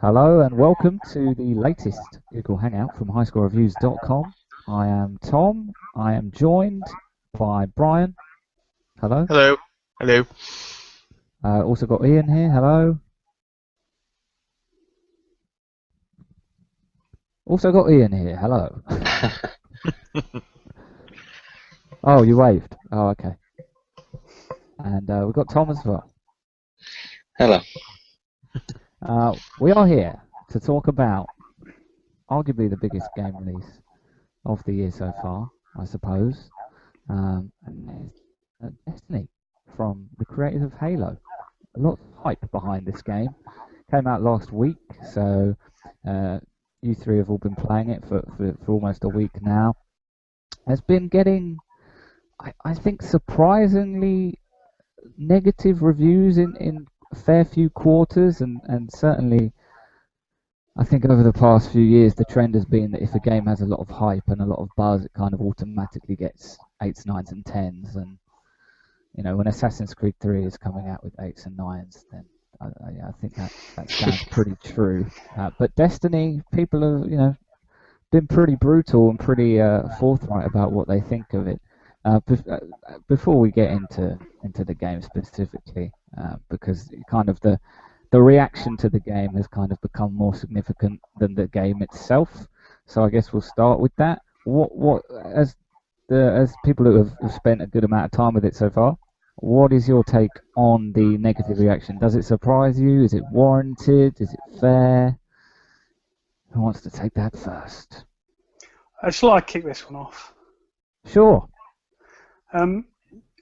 Hello and welcome to the latest Google Hangout from highscorereviews.com. I am Tom. I am joined by Brian. Hello. Hello. Hello. Also got Ian here. Hello. Also got Ian here. Hello. Oh, you waved. Oh, okay. And we've got Tom as well. Hello. We are here to talk about arguably the biggest game release of the year so far, I suppose. And there's Destiny from the creators of Halo. A lot of hype behind this game. Came out last week, so you three have all been playing it for almost a week now. Has been getting, I think, surprisingly negative reviews in a fair few quarters, and certainly I think over the past few years the trend has been that if a game has a lot of hype and a lot of buzz, it kind of automatically gets 8s, 9s and 10s. And you know, when Assassin's Creed 3 is coming out with 8s and 9s, then I think that sounds pretty true. But Destiny, people have been pretty brutal and pretty forthright about what they think of it. Before we get into the game specifically, because kind of the reaction to the game has kind of become more significant than the game itself. So I guess we'll start with that. What as people who have spent a good amount of time with it so far, what is your take on the negative reaction? Does it surprise you? Is it warranted? Is it fair? Who wants to take that first? Shall I kick this one off? Sure.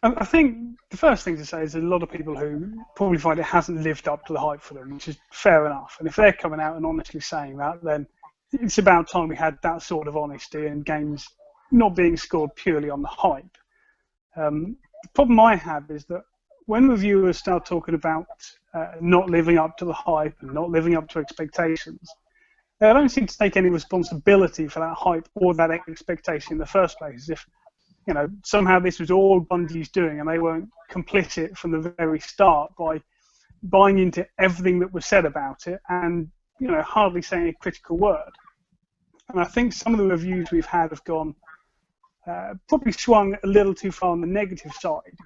I think the first thing to say is there's a lot of people who probably find it hasn't lived up to the hype for them, which is fair enough. And if they're coming out and honestly saying that, then it's about time we had that sort of honesty and games not being scored purely on the hype. The problem I have is that when reviewers start talking about not living up to the hype and not living up to expectations, they don't seem to take any responsibility for that hype or that expectation in the first place. As if, you know, somehow this was all Bungie's doing and they weren't complicit from the very start by buying into everything that was said about it and, you know, hardly saying a critical word. And I think some of the reviews we've had have gone probably swung a little too far on the negative side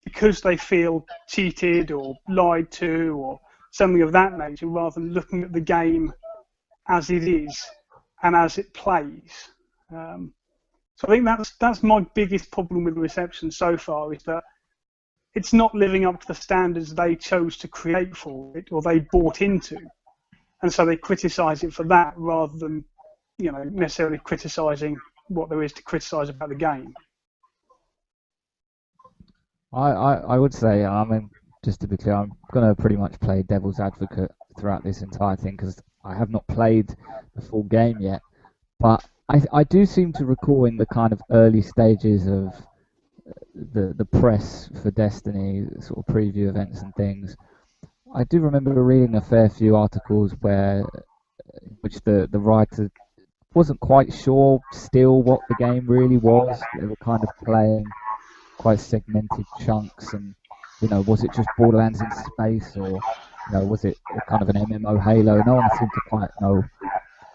because they feel cheated or lied to or something of that nature, rather than looking at the game as it is and as it plays. So I think that's my biggest problem with the reception so far, is that it's not living up to the standards they chose to create for it or they bought into, and so they criticise it for that rather than, you know, necessarily criticising what there is to criticise about the game. I would say, I mean, just to be clear, I'm going to pretty much play devil's advocate throughout this entire thing because I have not played the full game yet. But I do seem to recall in the kind of early stages of the press for Destiny, sort of preview events and things, I do remember reading a fair few articles which the writer wasn't quite sure still what the game really was. They were kind of playing quite segmented chunks, and you know, was it just Borderlands in space, or you know, was it a kind of an MMO Halo? No one seemed to quite know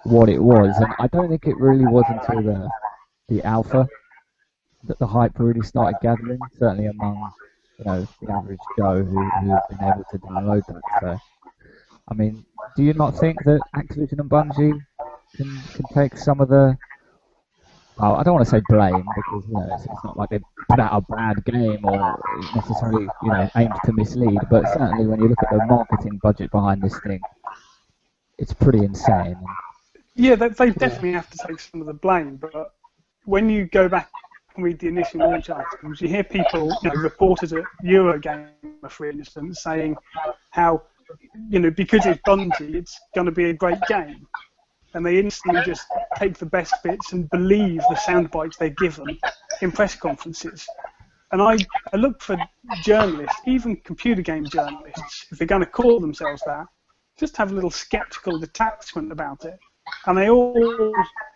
what it was, and I don't think it really was until the alpha that the hype really started gathering. Certainly among, you know, the average Joe who have been able to download that. So, I mean, do you not think that Activision and Bungie can take some of the, well, I don't want to say blame because, you know, it's not like they put out a bad game or necessarily, you know, aimed to mislead, but certainly when you look at the marketing budget behind this thing, it's pretty insane. Yeah, they definitely have to take some of the blame, but when you go back and read the initial launch articles, you hear people, you know, reporters at Eurogamer, for instance, saying how, you know, because it's Bungie, it's going to be a great game. And they instantly just take the best bits and believe the sound bites they're given in press conferences. And I look for journalists, even computer game journalists, if they're going to call themselves that, just have a little sceptical detachment about it. And they all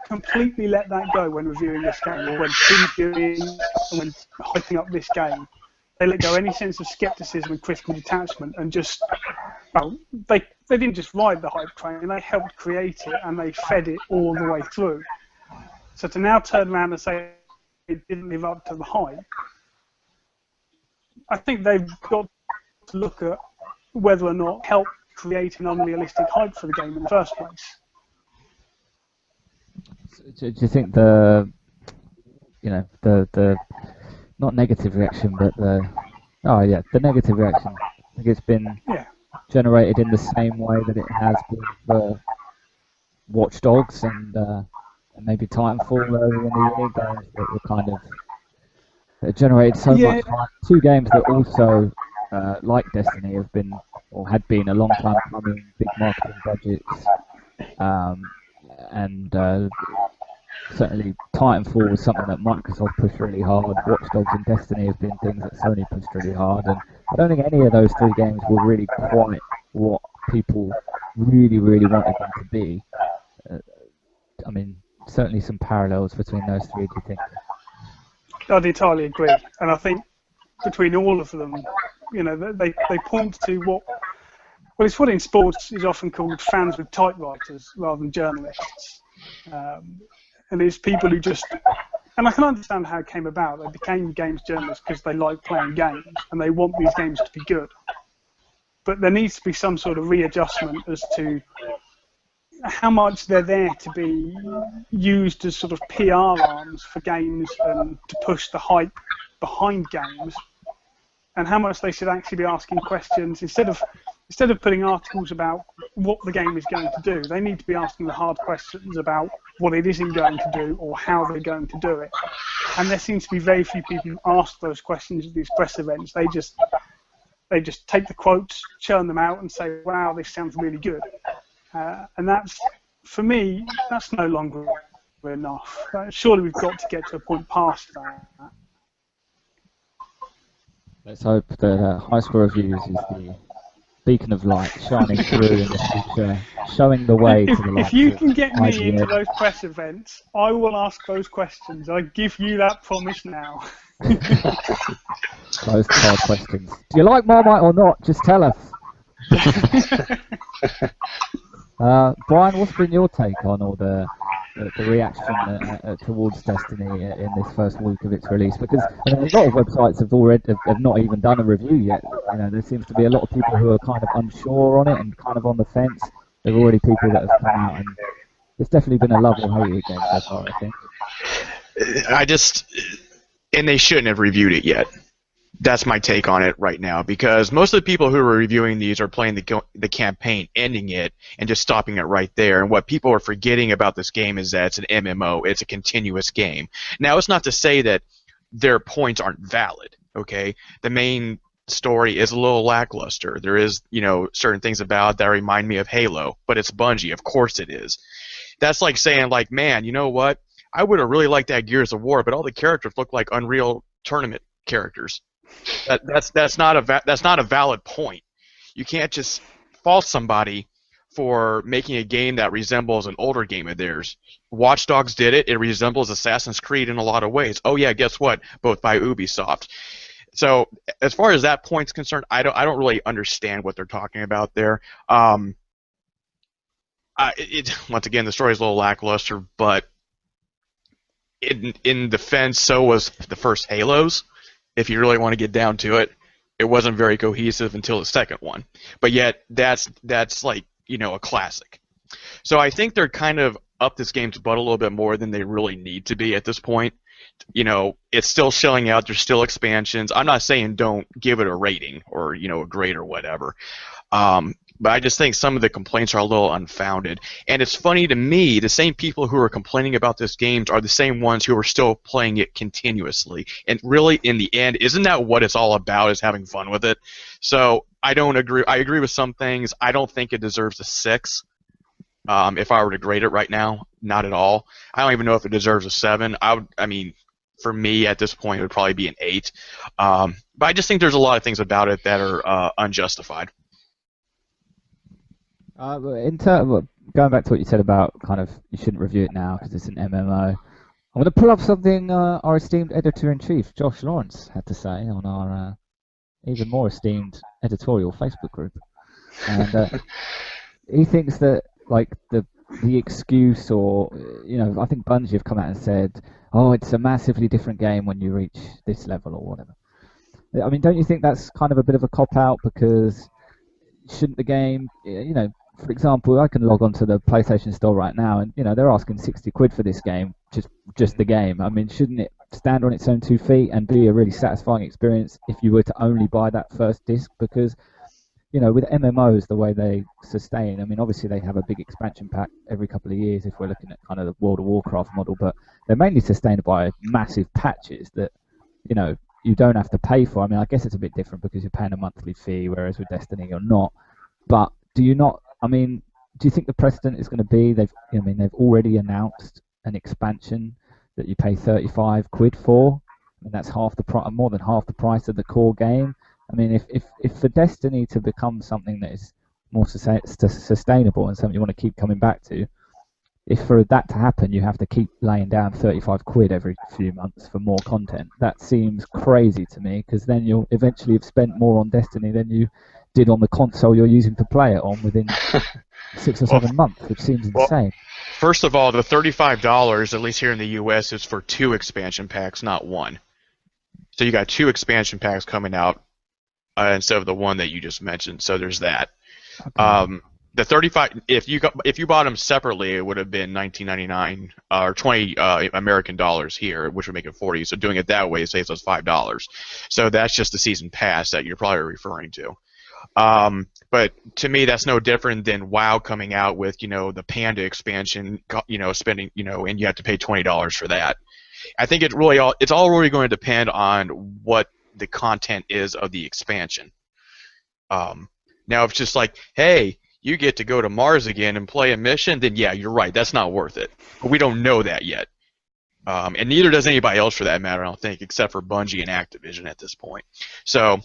completely let that go when reviewing this game, or when previewing and when hyping up this game. They let go any sense of skepticism and critical detachment, and just, well, they didn't just ride the hype train, they helped create it, and they fed it all the way through. So to now turn around and say it didn't live up to the hype, I think they've got to look at whether or not help create an unrealistic hype for the game in the first place. Do you think the not negative reaction, but the negative reaction, I think it's been generated in the same way that it has been for Watch Dogs and maybe Titanfall earlier in the year, games that were kind of that generated so much hype. Two games that also, like Destiny, have been or had been a long time coming, big marketing budgets, and certainly Titanfall was something that Microsoft pushed really hard. Watch Dogs and Destiny have been things that Sony pushed really hard, and I don't think any of those three games were really quite what people really wanted them to be. I mean, certainly some parallels between those three, do you think? I'd entirely agree, and I think between all of them, they point to it's what in sports is often called fans with typewriters rather than journalists. And it's people who just, and I can understand how it came about. They became games journalists because they like playing games and they want these games to be good. But there needs to be some sort of readjustment as to how much they're there to be used as sort of PR arms for games and to push the hype behind games, and how much they should actually be asking questions instead of putting articles about what the game is going to do. They need to be asking the hard questions about what it isn't going to do or how they're going to do it. And there seems to be very few people who ask those questions at these press events. They just take the quotes, churn them out, and say, "Wow, this sounds really good." And that's, for me, that's no longer enough. Surely we've got to get to a point past that. Let's hope that High Score Reviews is the beacon of light shining through in the future, showing the way to the light. If you can get me into those press events, I will ask those questions. I give you that promise now. Those hard questions. Do you like Marmite or not? Just tell us. Bryan, what's been your take on all the reaction towards Destiny in this first week of its release? Because a lot of websites have not even done a review yet. There seems to be a lot of people who are kind of unsure on it and kind of on the fence. There are already people that have come out, and it's definitely been a love or hate game so far, I think. And they shouldn't have reviewed it yet. That's my take on it right now, because most of the people who are reviewing these are playing the campaign, ending it, and just stopping it right there. And what people are forgetting about this game is that it's an MMO. It's a continuous game. Now, it's not to say that their points aren't valid, okay? The main story is a little lackluster. There is, certain things about it that remind me of Halo, but it's Bungie. Of course it is. That's like saying, man, you know what? I would have really liked that Gears of War, but all the characters look like Unreal Tournament characters. That's not a valid point. You can't just fault somebody for making a game that resembles an older game of theirs. Watch Dogs did it. It resembles Assassin's Creed in a lot of ways. Oh yeah, guess what? Both by Ubisoft. So as far as that point's concerned, I don't really understand what they're talking about there. Once again, the story is a little lackluster, but in defense, so was the first Halos. If you really want to get down to it, it wasn't very cohesive until the second one. But yet, that's like, a classic. So I think they're kind of up this game's butt a little bit more than they really need to be at this point. It's still shelling out. There's still expansions. I'm not saying don't give it a rating or, a grade or whatever. But I just think some of the complaints are a little unfounded. And it's funny to me, the same people who are complaining about this game are the same ones who are still playing it continuously. And really, in the end, isn't that what it's all about, is having fun with it? So I don't agree. I agree with some things. I don't think it deserves a 6. If I were to grade it right now, not at all. I don't even know if it deserves a 7. For me, at this point, it would probably be an 8. But I just think there's a lot of things about it that are unjustified. Going back to what you said about kind of you shouldn't review it now because it's an MMO, I'm going to pull up something our esteemed editor-in-chief, Josh Lawrence, had to say on our even more esteemed editorial Facebook group, and he thinks that like the excuse, or I think Bungie have come out and said, oh, it's a massively different game when you reach this level or whatever. I mean, don't you think that's kind of a bit of a cop out, because shouldn't the game, for example, I can log onto the PlayStation Store right now, and they're asking 60 quid for this game, just the game. I mean, shouldn't it stand on its own 2 feet and be a really satisfying experience if you were to only buy that first disc? Because with MMOs, the way they sustain, I mean, obviously they have a big expansion pack every couple of years if we're looking at kind of the World of Warcraft model, but they're mainly sustained by massive patches that, you don't have to pay for. I mean, I guess it's a bit different because you're paying a monthly fee, whereas with Destiny you're not. But do you think the precedent is going to be, they've already announced an expansion that you pay 35 quid for? I mean, that's more than half the price of the core game. I mean, if for Destiny to become something that is more sustainable and something you want to keep coming back to, if for that to happen, you have to keep laying down 35 quid every few months for more content. That seems crazy to me, because then you'll eventually have spent more on Destiny than you did on the console you're using to play it on within 6 or 7 months, which seems insane. First of all, the $35, at least here in the U.S., is for 2 expansion packs, not 1. So you got 2 expansion packs coming out instead of the 1 that you just mentioned. So there's that. Okay. The 35, if you bought them separately, it would have been $19.99 or 20 American dollars here, which would make it 40. So doing it that way saves us $5. So that's just the season pass that you're probably referring to. But to me, that's no different than WoW coming out with the Panda expansion, spending and you have to pay $20 for that. I think it's all really going to depend on what the content is of the expansion. Now, if it's just like, hey, you get to go to Mars again and play a mission, then yeah, you're right, that's not worth it. But we don't know that yet. And neither does anybody else for that matter, I don't think, except for Bungie and Activision at this point. So,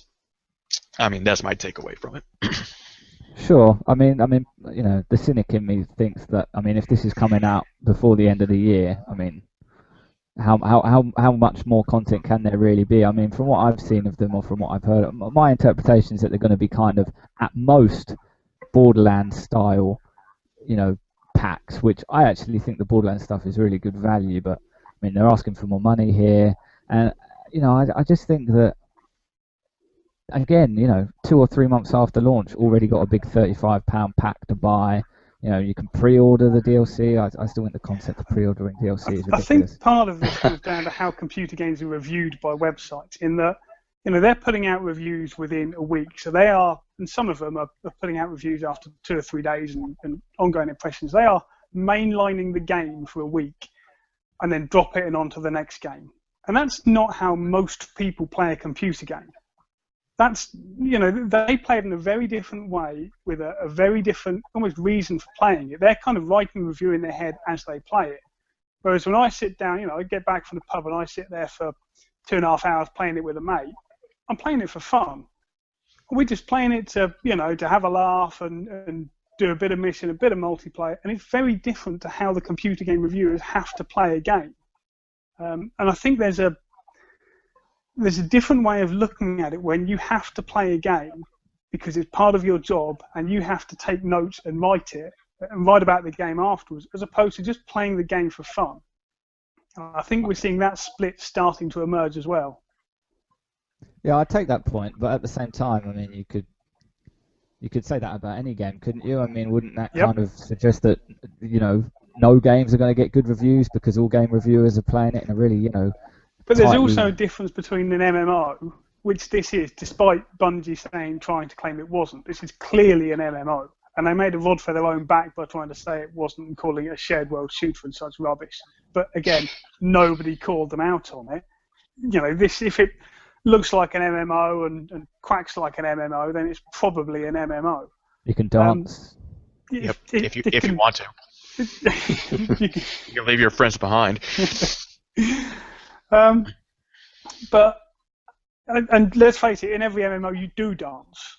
I mean, that's my takeaway from it. Sure. I mean, the cynic in me thinks that, if this is coming out before the end of the year, how much more content can there really be? I mean, from what I've seen of them, or from what I've heard, my interpretation is that they're going to be kind of, at most, Borderlands style, packs, which I actually think the Borderlands stuff is really good value, but they're asking for more money here, and I just think that, again, 2 or 3 months after launch, already got a big £35 pack to buy. You can pre-order the DLC. I still think the concept of pre-ordering DLC is ridiculous. I think part of this comes down to how computer games are reviewed by websites, in that they're putting out reviews within a week. So they are, and some of them are putting out reviews after 2 or 3 days and ongoing impressions. They are mainlining the game for a week and then drop it onto the next game. And that's not how most people play a computer game. That's, they play it in a very different way, with a very different, almost reason for playing it. They're kind of writing a review in their head as they play it. Whereas when I sit down, I get back from the pub and I sit there for 2.5 hours playing it with a mate, I'm playing it for fun. We're just playing it to, to have a laugh and do a bit of mission, a bit of multiplayer, and it's very different to how the computer game reviewers have to play a game. And I think there's a different way of looking at it when you have to play a game because it's part of your job and you have to take notes and write it and write about the game afterwards, as opposed to just playing the game for fun. I think we're seeing that split starting to emerge as well. Yeah, I take that point, but at the same time, you could say that about any game, couldn't you? Wouldn't that kind of suggest that no games are going to get good reviews because all game reviewers are playing it in a really But there's also a difference between an MMO, which this is, despite Bungie trying to claim it wasn't. This is clearly an MMO, and they made a rod for their own back by trying to say it wasn't and calling it a shared world shooter and such rubbish. But again, nobody called them out on it. If it looks like an MMO and quacks like an MMO, then it's probably an MMO. You can dance. If you want to. You can leave your friends behind. But let's face it, in every MMO you do dance.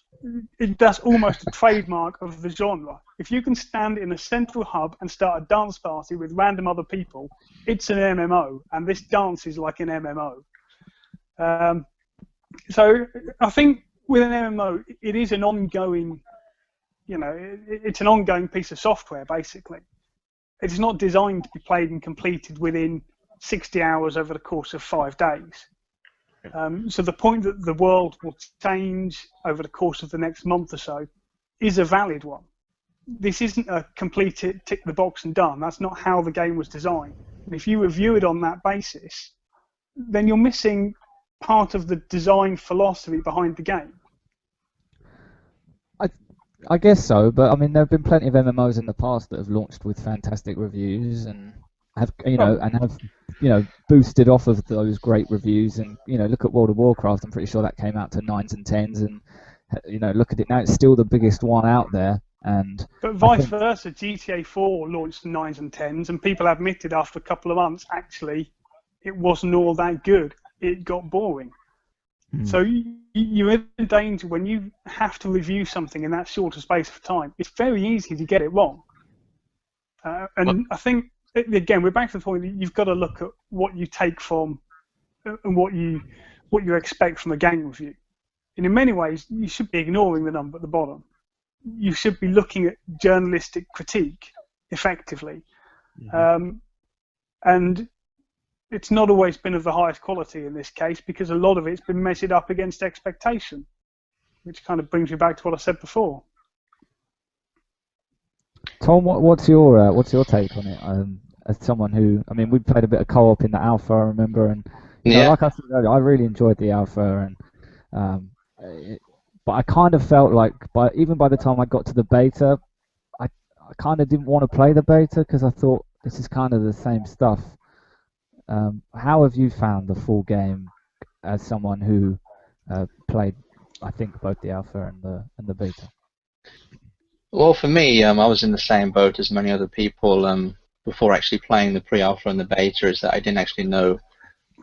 That's almost a trademark of the genre. If you can stand in a central hub and start a dance party with random other people, it's an MMO, and this dance is like an MMO. So I think with an MMO, it is an ongoing, it's an ongoing piece of software, basically. It's not designed to be played and completed within 60 hours over the course of 5 days. So the point that the world will change over the course of the next month or so is a valid one. This isn't a complete it, tick the box and done. That's not how the game was designed. And if you review it on that basis, then you're missing part of the design philosophy behind the game. I guess so, but I mean, there have been plenty of MMOs in the past that have launched with fantastic reviews and have, boosted off of those great reviews. And look at World of Warcraft. I'm pretty sure that came out to 9s and 10s, and look at it now. It's still the biggest one out there. But vice versa, GTA 4 launched 9s and 10s, and people admitted after a couple of months, actually, it wasn't all that good. It got boring. So you're in danger when you have to review something in that shorter space of time. It's very easy to get it wrong. I think, again, we're back to the point that you've got to look at what you take from and what you expect from a game review. And in many ways, you should be ignoring the number at the bottom. You should be looking at journalistic critique effectively. And it's not always been of the highest quality in this case, because a lot of it's been measured up against expectation, which kind of brings me back to what I said before. Tom, what's your take on it? As someone who, I mean, we played a bit of co-op in the alpha, I remember, and like I said earlier, I really enjoyed the alpha, and but I kind of felt like, even by the time I got to the beta, I kind of didn't want to play the beta because I thought this is kind of the same stuff. How have you found the full game as someone who played, I think, both the alpha and the beta? Well, for me, I was in the same boat as many other people before actually playing the pre-alpha and the beta, is that I didn't actually know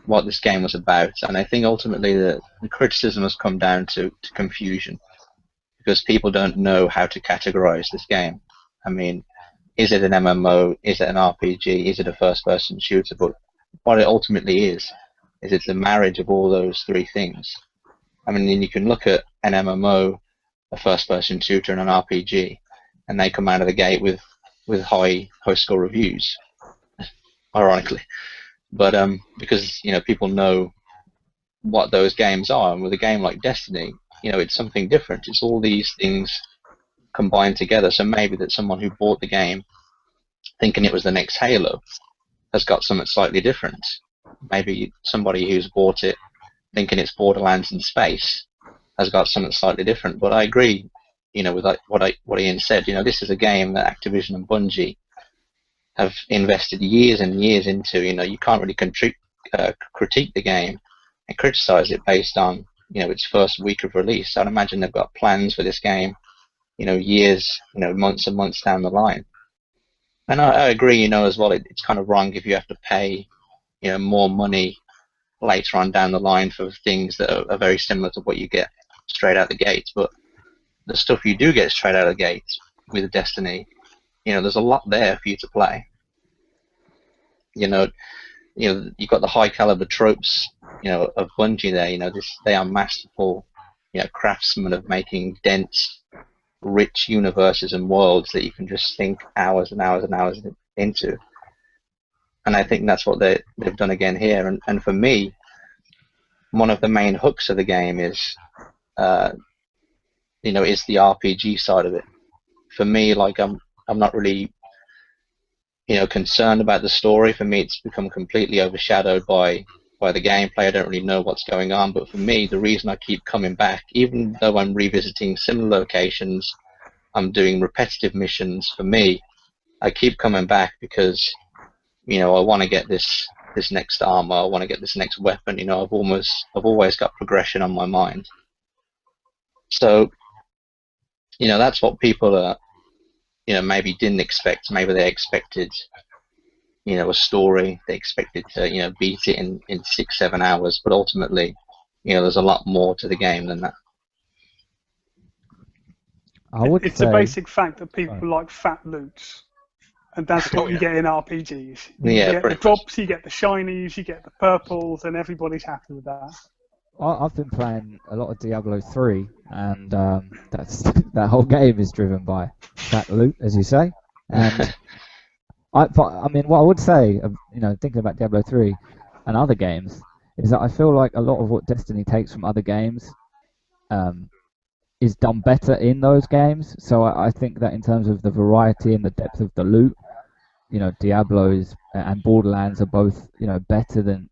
what this game was about. And I think ultimately the criticism has come down to confusion, because people don't know how to categorize this game. I mean, is it an MMO? Is it an RPG? Is it a first-person shooter? But what it ultimately is it's a marriage of all those three things. I mean, you can look at an MMO, a first-person shooter, and an RPG, and they come out of the gate with high score reviews, ironically. But because people know what those games are, and with a game like Destiny, it's something different. It's all these things combined together. So maybe that someone who bought the game thinking it was the next Halo has got something slightly different. Maybe somebody who's bought it thinking it's Borderlands in space has got something slightly different. But I agree, with what Ian said. This is a game that Activision and Bungie have invested years and years into. You can't really critique the game and criticize it based on its first week of release. I'd imagine they've got plans for this game, years, months and months down the line. And I agree, as well, it's kind of wrong if you have to pay, more money later on down the line for things that are very similar to what you get straight out the gate. But the stuff you do get straight out of the gate with Destiny, there's a lot there for you to play. You've got the high caliber tropes, of Bungie there. They are masterful, craftsmen of making dense, rich universes and worlds that you can just sink hours and hours and hours into. And I think that's what they've done again here. And for me, one of the main hooks of the game is the RPG side of it. For me, like I'm not really concerned about the story. For me, it's become completely overshadowed by the gameplay. I don't really know what's going on. But for me, the reason I keep coming back, even though I'm revisiting similar locations, I'm doing repetitive missions. For me, I keep coming back because I want to get this next armor. I want to get this next weapon. I've always got progression on my mind. So that's what people are maybe didn't expect. Maybe they expected a story. They expected to beat it in 6-7 hours. But ultimately, there's a lot more to the game than that. It's a basic fact that people like fat loots, and that's what you get in RPGs. You get the drops, you get the shinies, you get the purples, and everybody's happy with that. I've been playing a lot of Diablo 3, and that's that whole game is driven by that loot, as you say. And but I mean, what I would say, thinking about Diablo 3 and other games, is that I feel like a lot of what Destiny takes from other games um, is done better in those games. So I think that in terms of the variety and the depth of the loot, Diablo's and Borderlands are both, better than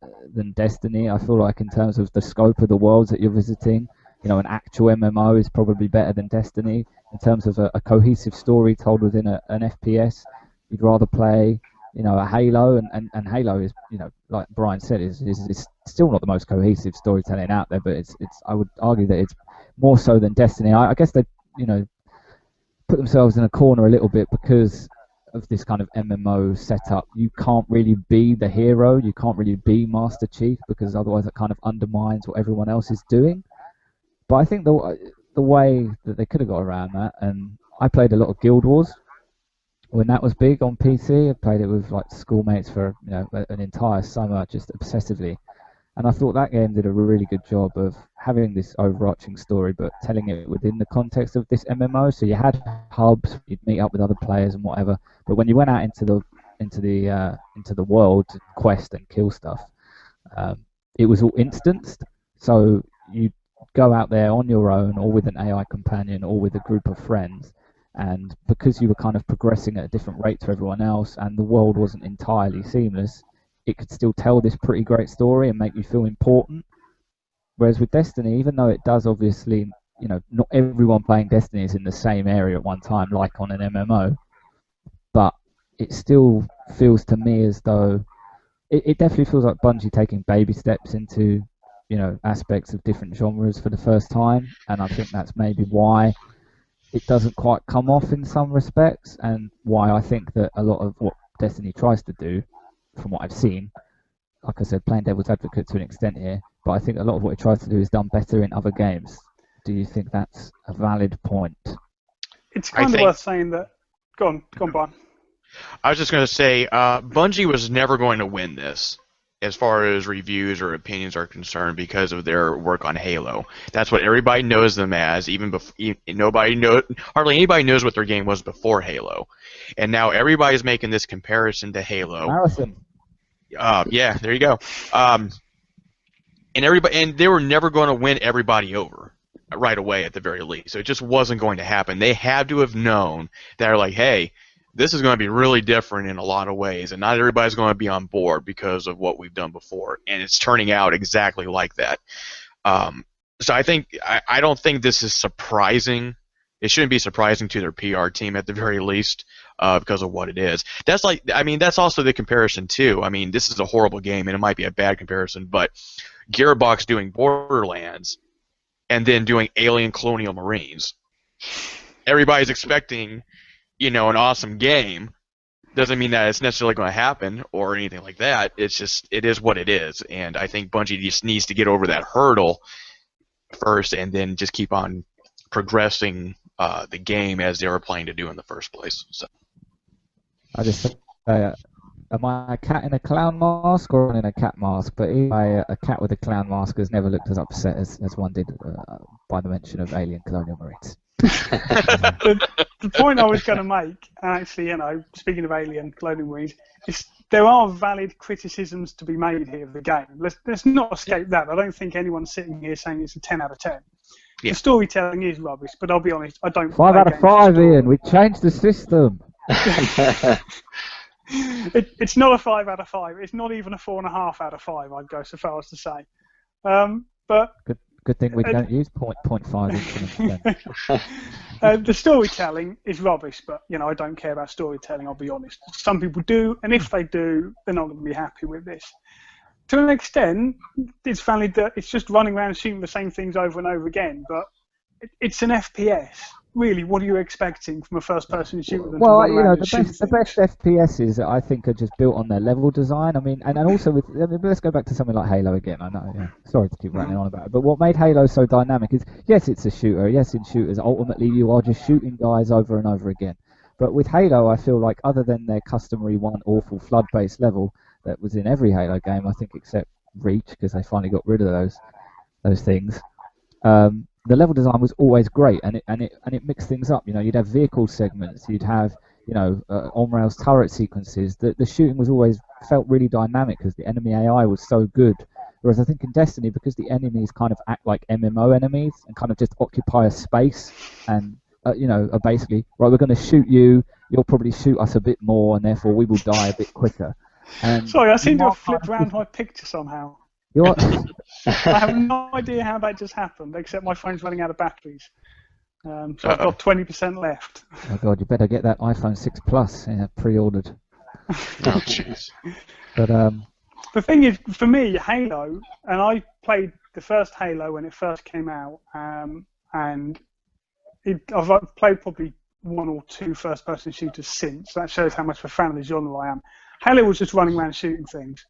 Destiny. I feel like in terms of the scope of the worlds that you're visiting, an actual MMO is probably better than Destiny. In terms of a cohesive story told within an FPS, you'd rather play, a Halo, and Halo is, like Brian said, is still not the most cohesive storytelling out there, but it's I would argue that it's more so than Destiny. I guess they, put themselves in a corner a little bit because of this kind of MMO setup. You can't really be the hero, you can't really be Master Chief, because otherwise it kind of undermines what everyone else is doing. But I think the way that they could have got around that, and I played a lot of Guild Wars when that was big on PC. I played it with like schoolmates for an entire summer, just obsessively. And I thought that game did a really good job of having this overarching story, but telling it within the context of this MMO. So you had hubs, you'd meet up with other players and whatever. But when you went out into the world to quest and kill stuff, it was all instanced. So you go out there on your own, or with an AI companion, or with a group of friends. And because you were kind of progressing at a different rate to everyone else, and the world wasn't entirely seamless, it could still tell this pretty great story and make you feel important. Whereas with Destiny, even though it does obviously, not everyone playing Destiny is in the same area at one time, like on an MMO, but it still feels to me as though it definitely feels like Bungie taking baby steps into, aspects of different genres for the first time, and I think that's maybe why it doesn't quite come off in some respects, and why I think that a lot of what Destiny tries to do, from what I've seen, like I said, playing devil's advocate to an extent here, but I think a lot of what it tries to do is done better in other games. Do you think that's a valid point? It's kind of worth saying that. Go on, Brian. I was just going to say, Bungie was never going to win this, as far as reviews or opinions are concerned, because of their work on Halo. That's what everybody knows them as. Even before, hardly anybody knows what their game was before Halo, and now everybody's making this comparison to Halo. Marathon. Yeah, there you go. And they were never going to win everybody over right away, at the very least. So it just wasn't going to happen. They had to have known that, they're like, hey, this is going to be really different in a lot of ways, and not everybody's going to be on board because of what we've done before, and it's turning out exactly like that. So I don't think this is surprising. It shouldn't be surprising to their PR team, at the very least, because of what it is. That's also the comparison too. I mean, this is a horrible game, and it might be a bad comparison, but Gearbox doing Borderlands and then doing Alien Colonial Marines. Everybody's expecting, an awesome game. Doesn't mean that it's necessarily going to happen or anything like that. It's just, it is what it is, and I think Bungie just needs to get over that hurdle first, and then just keep on progressing the game as they were planning to do in the first place. So. I just say, am I a cat in a clown mask or in a cat mask? But a cat with a clown mask has never looked as upset as one did by the mention of Alien Colonial Marines. The point I was going to make, actually, speaking of Alien Colonial Marines, is there are valid criticisms to be made here of the game. Let's not escape that. I don't think anyone's sitting here saying it's a 10 out of 10. Yeah. The storytelling is rubbish, but I'll be honest, I don't. 5 out of 5, Ian. We changed the system. It's not a 5 out of 5. It's not even a 4.5 out of 5. I'd go so far as to say. But good thing we don't use 0.5 increments. The storytelling is rubbish, but I don't care about storytelling. I'll be honest. Some people do, and if they do, they're not going to be happy with this. To an extent, it's valid that it's just running around shooting the same things over and over again, but it's an FPS. Really, what are you expecting from a first-person shooter? Well, the best FPSs I think are just built on their level design. I mean, and also let's go back to something like Halo again. I know, yeah, sorry to keep rattling on about it, but what made Halo so dynamic is, yes, it's a shooter. Yes, in shooters, ultimately you are just shooting guys over and over again. But with Halo, I feel like, other than their customary one awful flood-based level that was in every Halo game, I think, except Reach, because they finally got rid of those. those things, the level design was always great, and it mixed things up. You know, you'd have vehicle segments, you'd have on rails turret sequences. The shooting was always felt really dynamic because the enemy AI was so good. Whereas I think in Destiny, because the enemies kind of act like MMO enemies and kind of just occupy a space and are basically right. We're going to shoot you. You'll probably shoot us a bit more, and therefore we will die a bit quicker. And sorry, I seem to have flipped around my picture somehow. You're I have no idea how that just happened, except my phone's running out of batteries. So I've got 20% left. Oh God, you better get that iPhone 6 Plus pre-ordered. Oh jeez. But the thing is, for me, Halo, and I played the first Halo when it first came out, and I've played probably one or two first-person shooters since. That shows how much of a fan of the genre I am. Halo was just running around shooting things.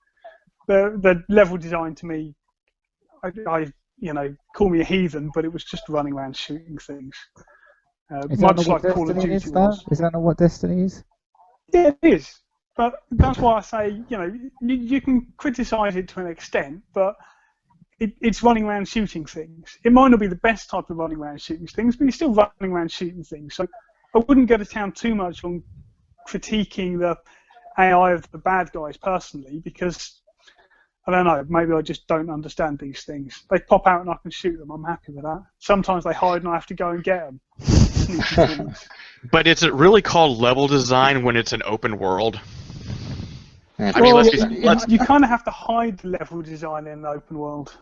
The level design to me, I call me a heathen, but it was just running around shooting things. Much like Call of Duty was. Is that not what Destiny is? Yeah, it is. But that's why I say, you can criticise it to an extent, but it's running around shooting things. It might not be the best type of running around shooting things, but you're still running around shooting things. So I wouldn't go to town too much on critiquing the AI of the bad guys personally, because I don't know, maybe I just don't understand these things. They pop out and I can shoot them, I'm happy with that. Sometimes they hide and I have to go and get them. But is it really called level design when it's an open world? Yeah. I mean, you kind of have to hide the level design in the open world.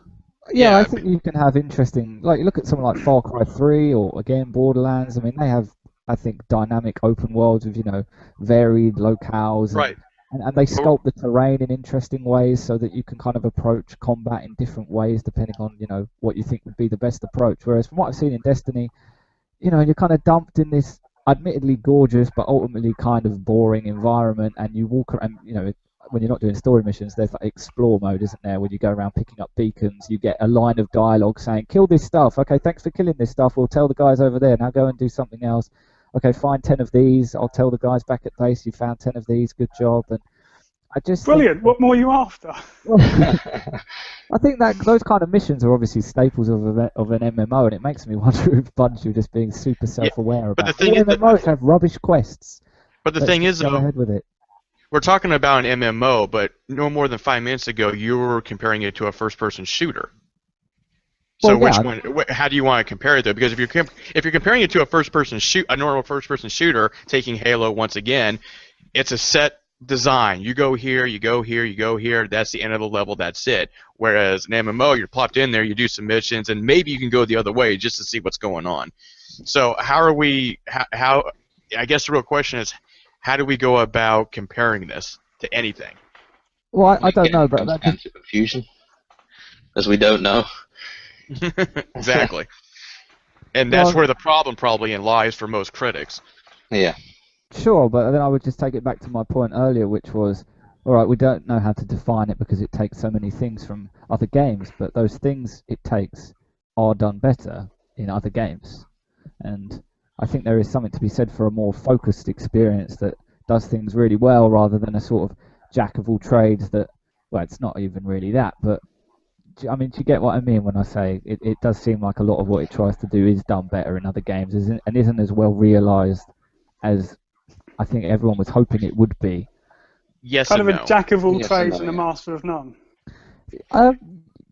Yeah, I think you can have interesting, like look at something like Far Cry 3 or again Borderlands. I mean, they have, I think, dynamic open worlds with varied locales. Right. And they sculpt the terrain in interesting ways so that you can kind of approach combat in different ways depending on, what you think would be the best approach. Whereas from what I've seen in Destiny, you're kind of dumped in this admittedly gorgeous but ultimately kind of boring environment, and you walk around, when you're not doing story missions, there's like explore mode, isn't there, when you go around picking up beacons, you get a line of dialogue saying, kill this stuff, okay, thanks for killing this stuff, we'll tell the guys over there, now go and do something else. Okay, find 10 of these. I'll tell the guys back at base you found 10 of these. Good job. And I just brilliant. What more are you after? I think that those kind of missions are obviously staples of an MMO, and it makes me wonder if Bungie are just being super self-aware about. But the thing is, MMOs have rubbish quests. But the thing is, go though, ahead with it. We're talking about an MMO, but no more than 5 minutes ago, you were comparing it to a first-person shooter. So how do you want to compare it though? Because if you're comparing it to a normal first-person shooter, taking Halo once again, it's a set design. You go here, you go here, you go here. That's the end of the level. That's it. Whereas an MMO, you're plopped in there, you do some missions, and maybe you can go the other way just to see what's going on. So how I guess the real question is, how do we go about comparing this to anything? Well, I don't know, but that's confusion, as we don't know. Exactly. And that's where the problem probably lies for most critics. Yeah. Sure, but then I would just take it back to my point earlier, which was, all right, we don't know how to define it because it takes so many things from other games, but those things it takes are done better in other games. And I think there is something to be said for a more focused experience that does things really well rather than a sort of jack of all trades that, well, it's not even really that, but I mean, do you get what I mean when I say it does seem like a lot of what it tries to do is done better in other games and isn't as well realised as I think everyone was hoping it would be. Yes, kind and of no. A jack of all trades and a master of none.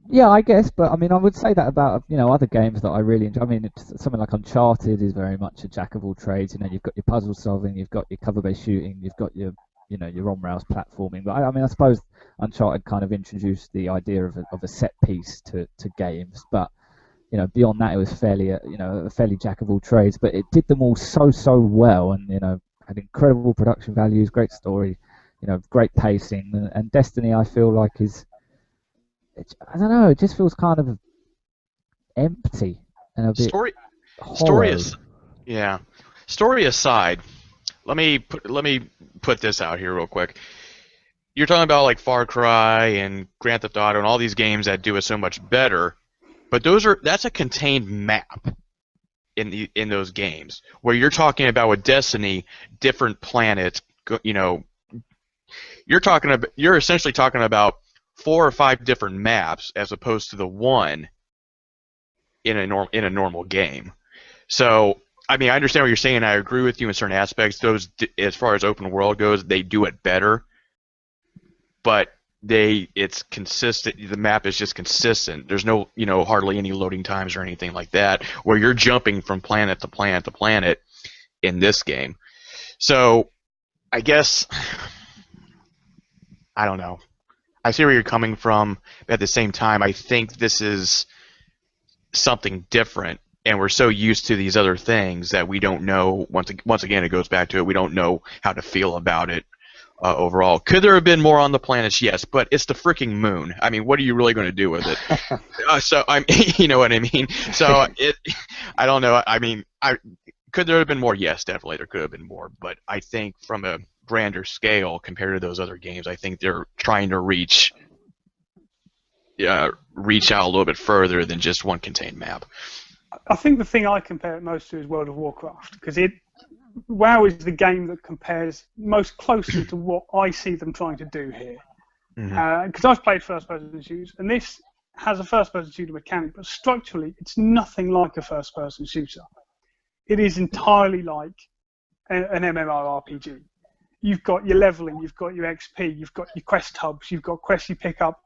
Yeah, I guess, but I mean, I would say that about other games that I really enjoy. I mean, it's something like Uncharted is very much a jack of all trades. You've got your puzzle solving, you've got your cover-based shooting, you've got your your on-rails platforming. But I mean, I suppose Uncharted kind of introduced the idea of a set piece to games. But beyond that, it was fairly a fairly jack of all trades. But it did them all so well, and had incredible production values, great story, great pacing, and Destiny I feel like I don't know, it just feels kind of empty and a bit Story aside, let me put this out here real quick. You're talking about like Far Cry and Grand Theft Auto and all these games that do it so much better, but that's a contained map in those games. Where you're talking about with Destiny, different planets, you're essentially talking about 4 or 5 different maps as opposed to the one in a normal game. So, I mean, I understand what you're saying. I agree with you in certain aspects. Those, as far as open world goes, they do it better, but it's consistent. The map is just consistent. There's no, hardly any loading times or anything like that, where you're jumping from planet to planet to planet in this game. So, I guess, I don't know. I see where you're coming from, but at the same time, I think this is something different, and we're so used to these other things that we don't know. Once again, it goes back to it. We don't know how to feel about it overall. Could there have been more on the planets? Yes, but it's the freaking moon. I mean, what are you really going to do with it? So I'm, you know what I mean. So I don't know. I mean, could there have been more? Yes, definitely there could have been more. But I think from a grander scale compared to those other games, I think they're trying to reach out a little bit further than just one contained map. I think the thing I compare it most to is World of Warcraft, because WoW is the game that compares most closely to what I see them trying to do here. Because I've played first-person shooters, and this has a first-person shooter mechanic, but structurally it's nothing like a first-person shooter. It is entirely like an MMORPG. You've got your leveling, you've got your XP, you've got your quest hubs, you've got quests you pick up,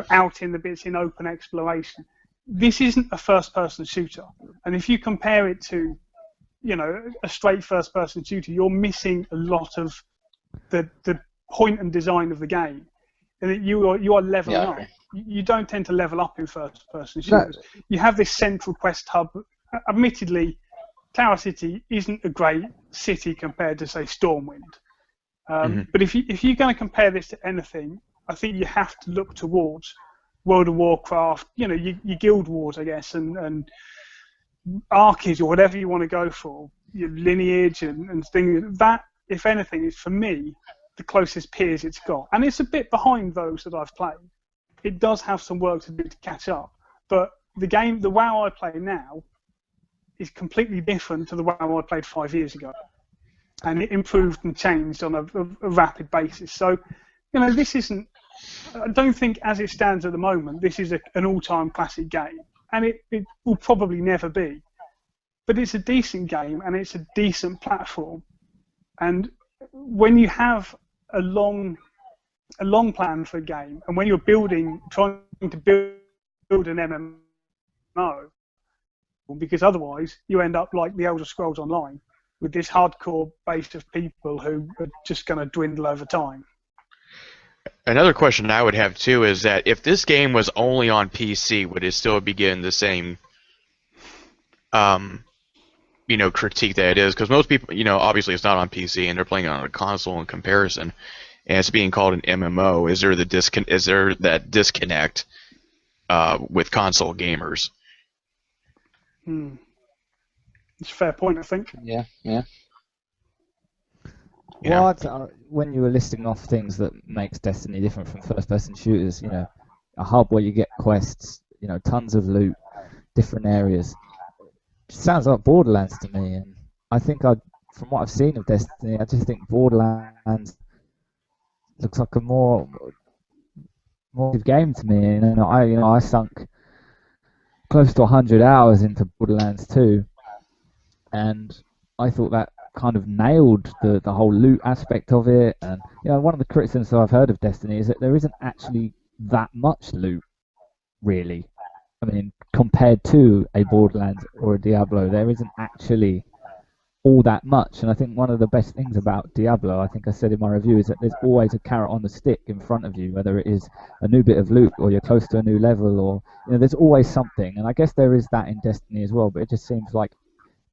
out in the bits in open exploration. This isn't a first-person shooter, and if you compare it to, a straight first-person shooter, you're missing a lot of the point and design of the game, and that you are leveling up. You don't tend to level up in first-person shooters. No. You have this central quest hub. Admittedly, Tower City isn't a great city compared to, say, Stormwind. But if you're going to compare this to anything, I think you have to look towards World of Warcraft, your Guild Wars, I guess, and Arcade or whatever you want to go for, your Lineage and things. That, if anything, is for me the closest peers it's got. And it's a bit behind those that I've played. It does have some work to do to catch up. But the WoW I play now is completely different to the WoW I played 5 years ago. And it improved and changed on a rapid basis. So, this isn't... I don't think, as it stands at the moment, this is an all-time classic game, and it will probably never be. But it's a decent game, and it's a decent platform. And when you have a long plan for a game, and when you're trying to build an MMO, because otherwise you end up like the Elder Scrolls Online, with this hardcore base of people who are just going to dwindle over time. Another question I would have too is that if this game was only on PC, would it still be getting the same, critique that it is? Because most people, obviously it's not on PC and they're playing it on a console in comparison, and it's being called an MMO. Is there that disconnect with console gamers? It's a fair point, I think. Yeah. Well, when you were listing off things that makes Destiny different from first-person shooters, a hub where you get quests, tons of loot, different areas. It sounds like Borderlands to me, and I think from what I've seen of Destiny, I just think Borderlands looks like a more good game to me. And I sunk close to 100 hours into Borderlands 2, and I thought that kind of nailed the whole loot aspect of it. And one of the criticisms that I've heard of Destiny is that there isn't actually that much loot, really. I mean, compared to a Borderlands or a Diablo, there isn't actually all that much. And I think one of the best things about Diablo, I think I said in my review, is that there's always a carrot on the stick in front of you, whether it is a new bit of loot or you're close to a new level, or there's always something. And I guess there is that in Destiny as well, but it just seems like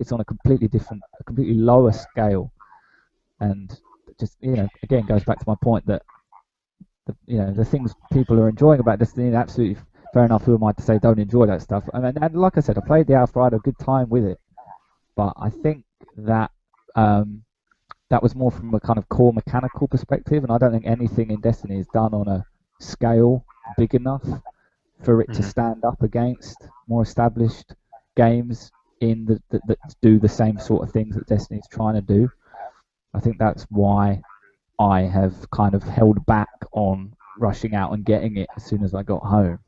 it's on a completely lower scale, and just again goes back to my point that the things people are enjoying about Destiny, absolutely fair enough. Who am I to say don't enjoy that stuff? I mean, and like I said, I played the alpha, I had a good time with it, but I think that that was more from a kind of core mechanical perspective, and I don't think anything in Destiny is done on a scale big enough for it to stand up against more established games that do the same sort of things that Destiny's trying to do. I think that's why I have kind of held back on rushing out and getting it as soon as I got home.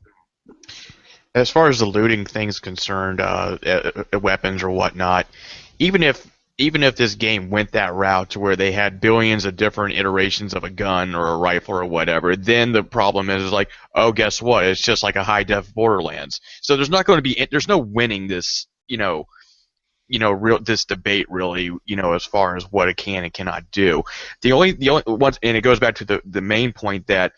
as far as the looting thing's concerned, weapons or whatnot, even if this game went that route to where they had billions of different iterations of a gun or a rifle or whatever, then the problem is like, oh, guess what? It's just like a high def Borderlands. So there's no winning this, this debate really, as far as what it can and cannot do. The only ones, and it goes back to the main point that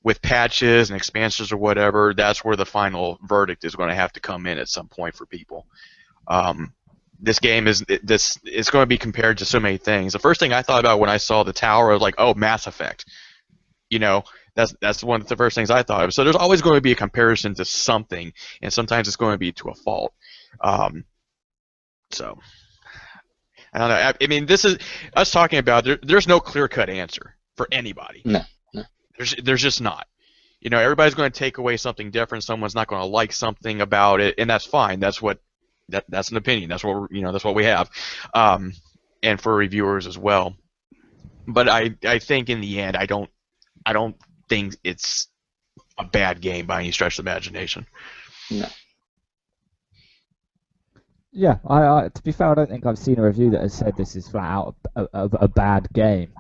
with patches and expansions or whatever, that's where the final verdict is going to have to come in at some point for people. This game is going to be compared to so many things. The first thing I thought about when I saw the tower was like, oh, Mass Effect. That's one of the first things I thought of. So there's always going to be a comparison to something, and sometimes it's going to be to a fault. So I don't know. I mean, this is us talking about. There's no clear-cut answer for anybody. No. There's just not. Everybody's going to take away something different. Someone's not going to like something about it, and that's fine. That's an opinion. That's what we have, and for reviewers as well. But I think in the end, I don't think it's a bad game by any stretch of the imagination. No. Yeah, I to be fair, I don't think I've seen a review that has said this is flat out a bad game.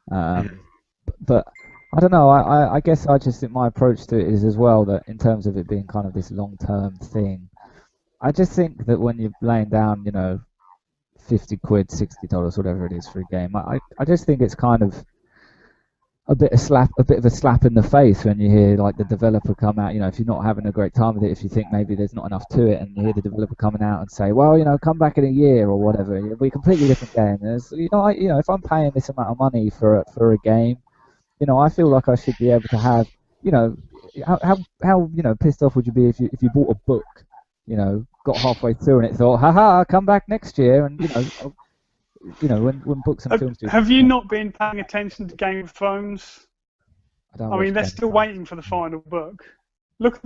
But I don't know. I guess I just think my approach to it is as well that in terms of it being kind of this long-term thing, I just think that when you're laying down, £50, $60, whatever it is for a game, I just think it's kind of a bit of a slap in the face when you hear like the developer come out. If you're not having a great time with it, if you think maybe there's not enough to it, and you hear the developer coming out and say, well, come back in a year or whatever, it'll be a completely different game. If I'm paying this amount of money for a game, I feel like I should be able to have, how pissed off would you be if you bought a book, got halfway through and it thought, haha, come back next year, and when books and films do. Have you not been paying attention to Game of Thrones? I mean, they're still waiting for the final book. Look at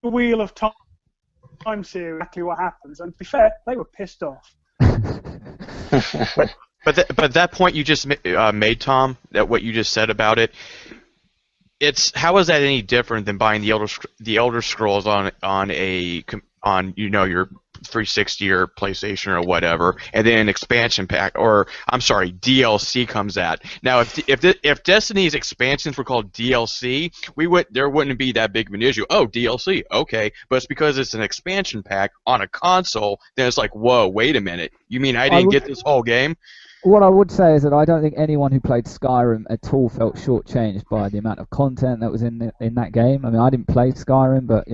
the Wheel of Time series, exactly what happens. And to be fair, they were pissed off. But that point you just made, Tom, that what you just said about it, how is that any different than buying the Elder Scrolls on your 360 or PlayStation or whatever, and then an expansion pack, or I'm sorry, DLC comes out. Now, if Destiny's expansions were called DLC, there wouldn't be that big of an issue. Oh, DLC, okay, but it's because it's an expansion pack on a console. Then it's like, whoa, wait a minute, you mean I didn't get this whole game? What I would say is that I don't think anyone who played Skyrim at all felt shortchanged by the amount of content that was in that game. I mean, I didn't play Skyrim, but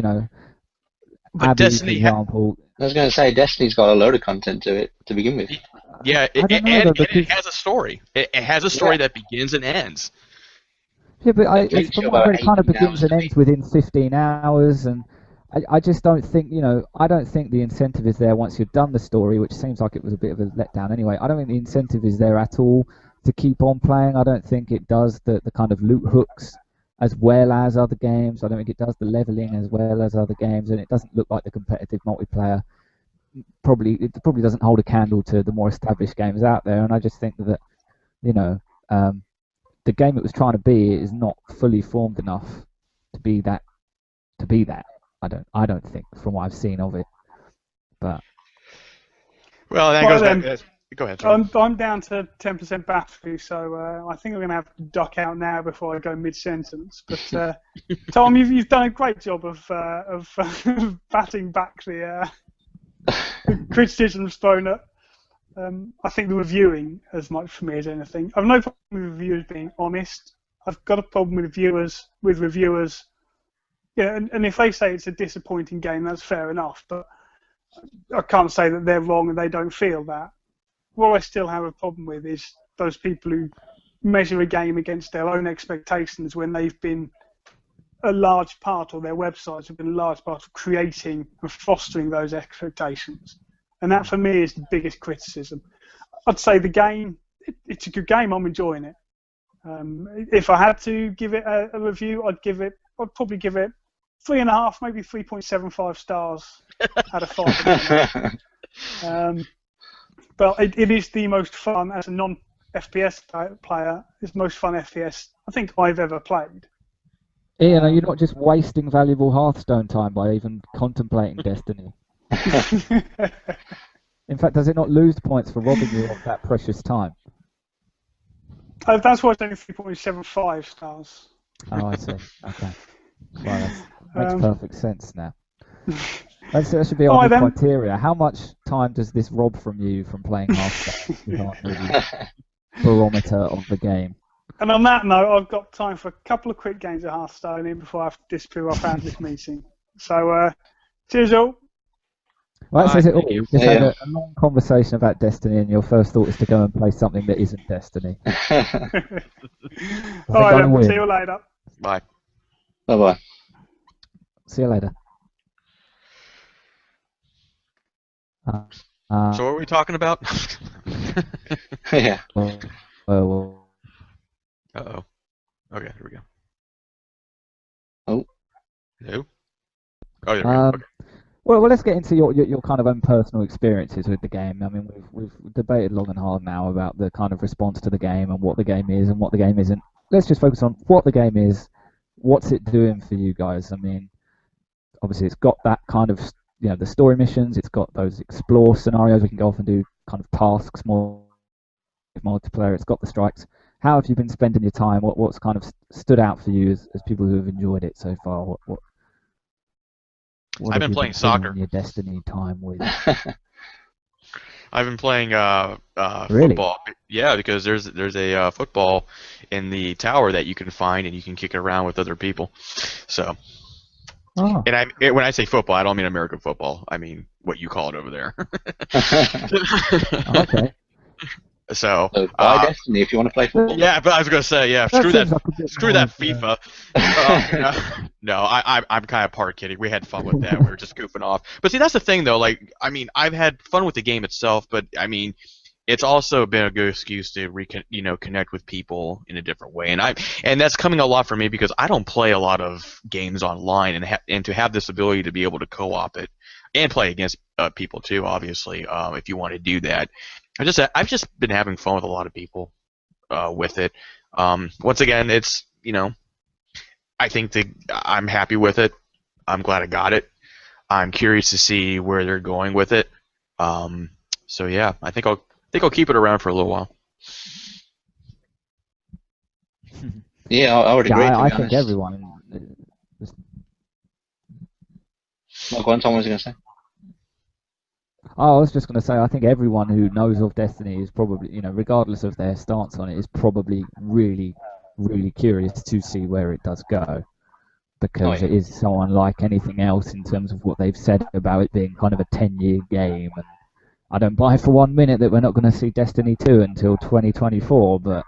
But Abby, Destiny, for example. I was going to say, Destiny's got a load of content to it to begin with. Yeah, and it has a story. It has a story that begins and ends. Yeah, but it kind of begins and ends within 15 hours, and I just don't think, I don't think the incentive is there once you've done the story, which seems like it was a bit of a letdown anyway. I don't think the incentive is there at all to keep on playing. I don't think it does the kind of loot hooks as well as other games. I don't think it does the leveling as well as other games, and it doesn't look like the competitive multiplayer. It probably doesn't hold a candle to the more established games out there, and I just think that, the game it was trying to be is not fully formed enough to be that. I don't think, from what I've seen of it. But well, that goes back. Go ahead. I'm down to 10% battery, so I think I'm going to have to duck out now before I go mid-sentence. But Tom, you've done a great job of batting back the criticisms thrown at. I think the reviewing as much for me as anything. I've no problem with reviewers being honest. I've got a problem with reviewers. Yeah, and if they say it's a disappointing game, that's fair enough. But I can't say that they're wrong and they don't feel that. What I still have a problem with is those people who measure a game against their own expectations when they've been a large part, or their websites have been a large part of creating and fostering those expectations. And that, for me, is the biggest criticism. I'd say the game, it's a good game. I'm enjoying it. If I had to give it a review, I'd probably give it 3.5, maybe 3.75 stars out of 5. But it is the most fun, as a non-FPS player, it's the most fun FPS I think I've ever played. Ian, are you not just wasting valuable Hearthstone time by even contemplating Destiny? In fact, does it not lose points for robbing you of that precious time? That's why it's only 3.75 stars. Oh, I see. Okay. Well, that makes perfect sense now. That should be our new criteria. How much time does this rob from you from playing Hearthstone? You can't really barometer of the game. And on that note, I've got time for a couple of quick games of Hearthstone in before I have to disappear off out of this meeting. So, cheers all. Well, that says it all. You just had a long conversation about Destiny, and your first thought is to go and play something that isn't Destiny. Alright, then. See you later. Bye. Bye-bye. See you later. So what are we talking about? Yeah. Well. Uh-oh. Okay, here we go. Oh. Hello? Oh, there we go. Okay. Well, let's get into your kind of own personal experiences with the game. I mean, we've debated long and hard now about the kind of response to the game and what the game is and what the game isn't. Let's just focus on what the game is. What's it doing for you guys? I mean, obviously it's got that kind of, the story missions. It's got those explore scenarios. We can go off and do kind of tasks, more multiplayer. It's got the strikes. How have you been spending your time? What's kind of stood out for you as people who have enjoyed it so far? What I've been playing soccer. Your Destiny time with. I've been playing Really? football. Yeah, because there's a football in the tower that you can find and you can kick it around with other people. So. Oh. And when I say football, I don't mean American football. I mean what you call it over there. Okay. So buy Destiny if you want to play football. Yeah, but I was gonna say, screw that FIFA. No, I'm kind of part kidding. We had fun with that. We were just goofing off. But see, that's the thing though. Like, I mean, I've had fun with the game itself, but I mean, it's also been a good excuse to connect with people in a different way. And that's coming a lot for me because I don't play a lot of games online, and to have this ability to be able to co-op it and play against people too, obviously, if you want to do that. I've just been having fun with a lot of people with it. Once again, it's I think I'm happy with it. I'm glad I got it. I'm curious to see where they're going with it. So yeah, I think I'll keep it around for a little while. Yeah, I would agree. I think everyone. What Tom was going to say? Oh, I was just going to say, I think everyone who knows of Destiny is probably, regardless of their stance on it, is probably really, really curious to see where it does go. Because it is so unlike anything else in terms of what they've said about it being kind of a 10-year game. And I don't buy for 1 minute that we're not going to see Destiny 2 until 2024, but,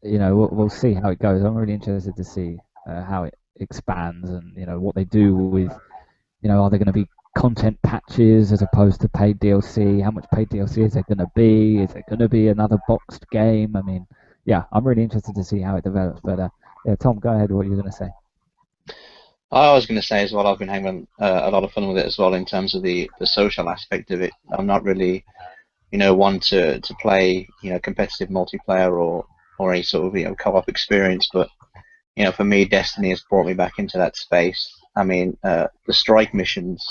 we'll see how it goes. I'm really interested to see how it expands and, what they do with, are there going to be content patches as opposed to paid DLC? How much paid DLC is there going to be? Is it going to be another boxed game? I mean, yeah, I'm really interested to see how it develops. But Tom, go ahead. What you were going to say? I was going to say as well, I've been having a lot of fun with it as well in terms of the social aspect of it. I'm not really, one to play, competitive multiplayer or any sort of co-op experience, but for me, Destiny has brought me back into that space. I mean, the strike missions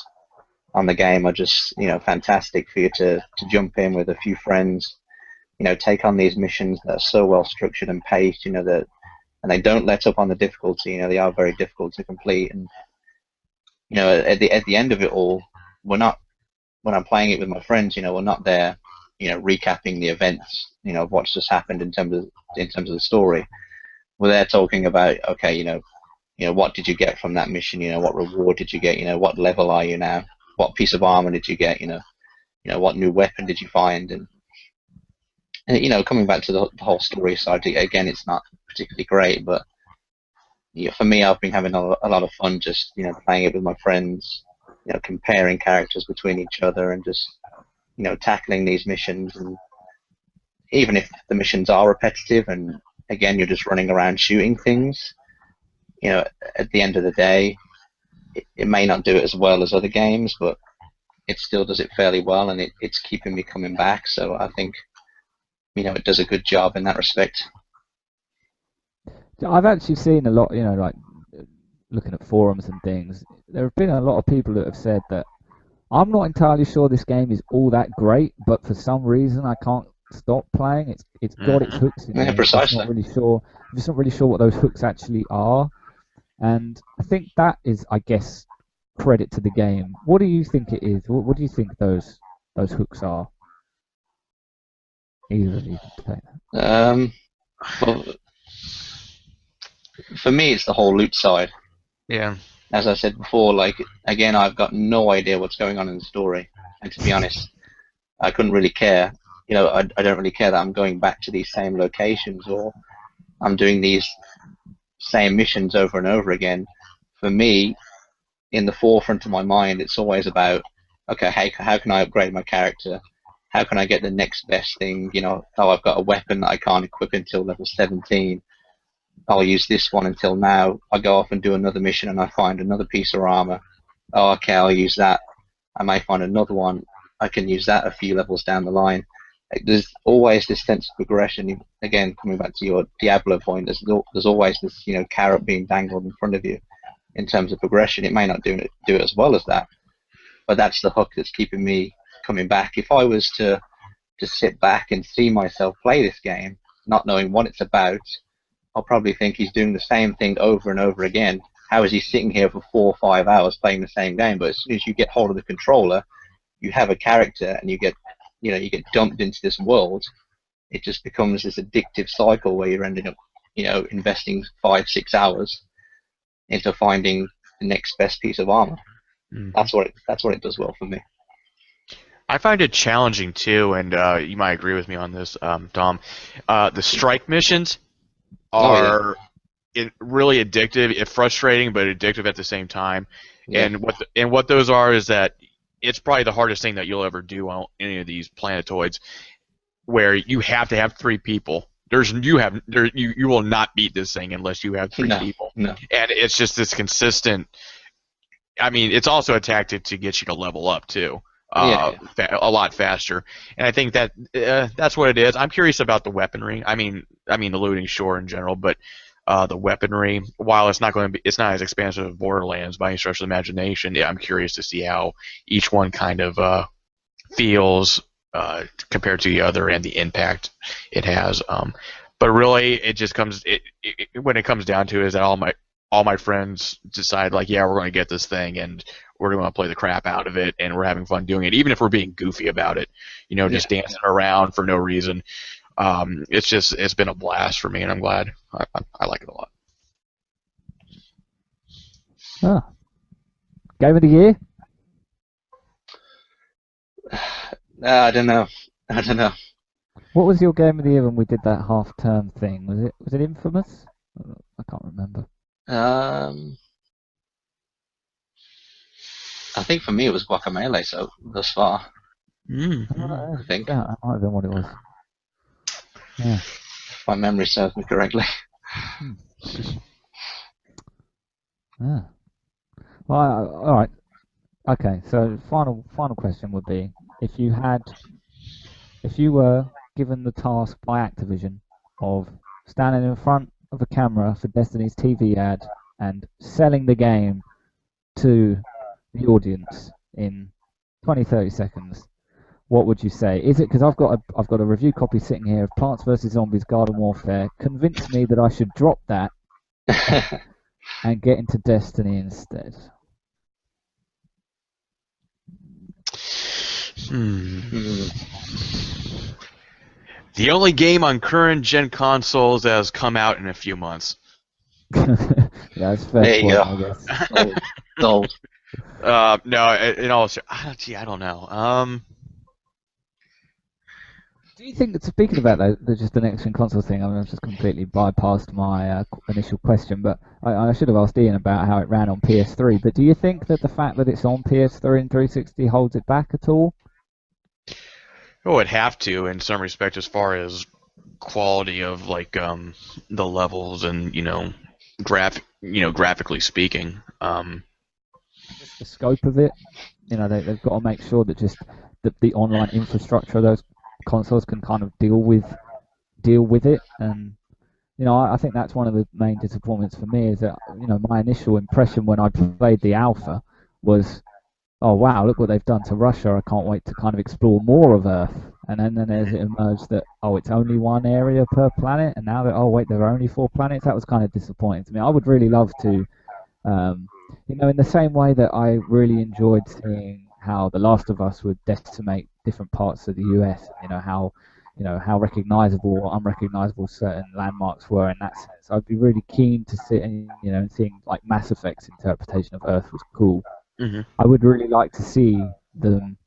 on the game are just fantastic for you to jump in with a few friends, take on these missions that are so well structured and paced, that, and they don't let up on the difficulty. They are very difficult to complete, and at the end of it all, when I'm playing it with my friends, we're not there, recapping the events, of what's just happened in terms of the story. We're there talking about, okay, what did you get from that mission? What reward did you get? What level are you now? What piece of armor did you get? What new weapon did you find? And coming back to the whole story side, again, it's not particularly great, but for me, I've been having a lot of fun just playing it with my friends, comparing characters between each other, and just tackling these missions. And even if the missions are repetitive, and again, you're just running around shooting things, at the end of the day, it may not do it as well as other games, but it still does it fairly well, and it's keeping me coming back. So I think it does a good job in that respect. I've actually seen a lot, like looking at forums and things. There have been a lot of people that have said that I'm not entirely sure this game is all that great, but for some reason I can't stop playing. It's got its Hmm. hooks in me. Yeah, I'm just not precisely. really sure. I'm just not really sure what those hooks actually are. And I think that is, I guess, credit to the game. What do you think it is? What do you think those hooks are? Either of you can take that. Well, for me, it's the whole loot side. Yeah. As I said before, like again, I've got no idea what's going on in the story, and to be honest, I couldn't really care. I don't really care that I'm going back to these same locations or I'm doing these same missions over and over again. For me, in the forefront of my mind, it's always about, okay, how can I upgrade my character? How can I get the next best thing? Oh, I've got a weapon that I can't equip until level 17. I'll use this one until now. I go off and do another mission and I find another piece of armor. Oh, okay, I'll use that. I may find another one. I can use that a few levels down the line. Like, there's always this sense of progression. Again, coming back to your Diablo point, there's always this carrot being dangled in front of you in terms of progression. It may not do it as well as that, but that's the hook that's keeping me coming back. If I was to just sit back and see myself play this game, not knowing what it's about, I'll probably think he's doing the same thing over and over again. How is he sitting here for 4 or 5 hours playing the same game? But as soon as you get hold of the controller, you have a character and you get dumped into this world. It just becomes this addictive cycle where you're ending up, investing 5, 6 hours into finding the next best piece of armor. Mhm. That's what it does well for me. I find it challenging too, and you might agree with me on this, Tom. The strike missions are really addictive, frustrating, but addictive at the same time. Yeah. And what those are is that it's probably the hardest thing that you'll ever do on any of these planetoids, where you have to have 3 people. You will not beat this thing unless you have 3 people, No. and it's just this consistent. I mean, it's also a tactic to get you to level up too, Yeah. a lot faster. And I think that that's what it is. I'm curious about the weaponry. I mean the looting, sure, in general, but the weaponry, while it's not as expansive as Borderlands by any stretch of the imagination. Yeah, I'm curious to see how each one kind of feels compared to the other and the impact it has. But really, it just comes when it comes down to it, is that all my friends decide, like, yeah, we're going to get this thing and we're going to play the crap out of it, and we're having fun doing it, even if we're being goofy about it, just dancing around for no reason. It's been a blast for me, and I'm glad. I like it a lot. Game of the year? I don't know. What was your game of the year when we did that half-term thing? Was it Infamous? I can't remember. I think for me it was Guacamelee, so thus far. Mm. I think. Yeah, that might have been what it was. Yeah. If my memory serves me correctly. Yeah. Well, all right. Okay. So final question would be, if you were given the task by Activision of standing in front of a camera for Destiny's TV ad and selling the game to the audience in 20-30 seconds, what would you say? Is it because I've got a review copy sitting here of Plants vs Zombies Garden Warfare? Convince me that I should drop that and get into Destiny instead. The only game on current gen consoles that has come out in a few months. Yeah, that's fair. There you point, go. I guess. Sold. No, in all, I don't know. Do you think that, speaking about just the next gen console thing, I mean, I've just completely bypassed my initial question, but I should have asked Ian about how it ran on PS3. But do you think that the fact that it's on PS3 and 360 holds it back at all? It would have to, in some respect, as far as quality of the levels and graphically speaking. Just the scope of it, they've got to make sure that just the online infrastructure of those consoles can kind of deal with it, and I think that's one of the main disappointments for me is that my initial impression when I played the alpha was, oh wow, look what they've done to Russia. I can't wait to kind of explore more of Earth. And then as it emerged that, oh, it's only one area per planet, and now that, oh wait, there are only 4 planets, that was kind of disappointing to me. I would really love to, um, in the same way that I really enjoyed seeing how The Last of Us would decimate different parts of the US, how recognizable or unrecognizable certain landmarks were in that sense. I'd be really keen to see, and seeing like Mass Effect's interpretation of Earth was cool. Hmm. I would really like to see them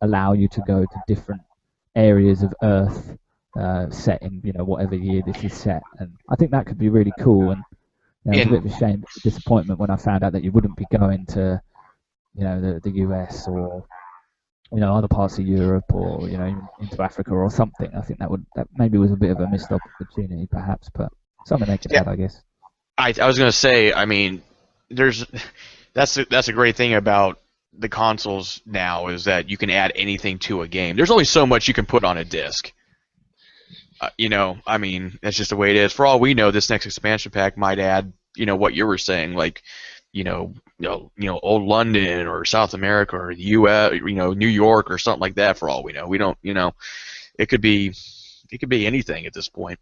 allow you to go to different areas of Earth set in whatever year this is set, and I think that could be really cool. And it's a bit of a shame, a disappointment when I found out that you wouldn't be going to the US or other parts of Europe or even into Africa or something. I think that maybe was a bit of a missed opportunity perhaps, but something they could add, I guess. I was gonna say, I mean, there's that's a great thing about the consoles now is that you can add anything to a game. There's only so much you can put on a disc. I mean, that's just the way it is. For all we know, this next expansion pack might add, what you were saying, like, old London or South America or the U.S., New York or something like that. For all we know, we don't, it could be anything at this point.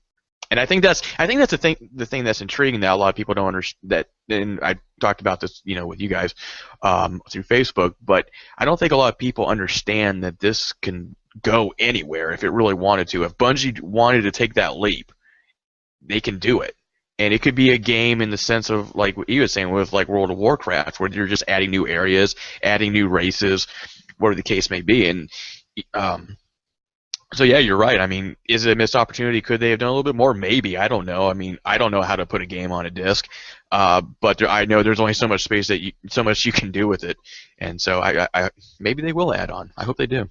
And I think that's the thing that's intriguing that a lot of people don't understand. That, and I talked about this, with you guys through Facebook, but I don't think a lot of people understand that this can go anywhere if it really wanted to. If Bungie wanted to take that leap, they can do it. And it could be a game in the sense of, like what you were saying with like World of Warcraft, where you're just adding new areas, adding new races, whatever the case may be. And so yeah, you're right. I mean, is it a missed opportunity? Could they have done a little bit more? Maybe. I don't know. I mean, I don't know how to put a game on a disc, but I know there's only so much space so much you can do with it, and so I maybe they will add on. I hope they do.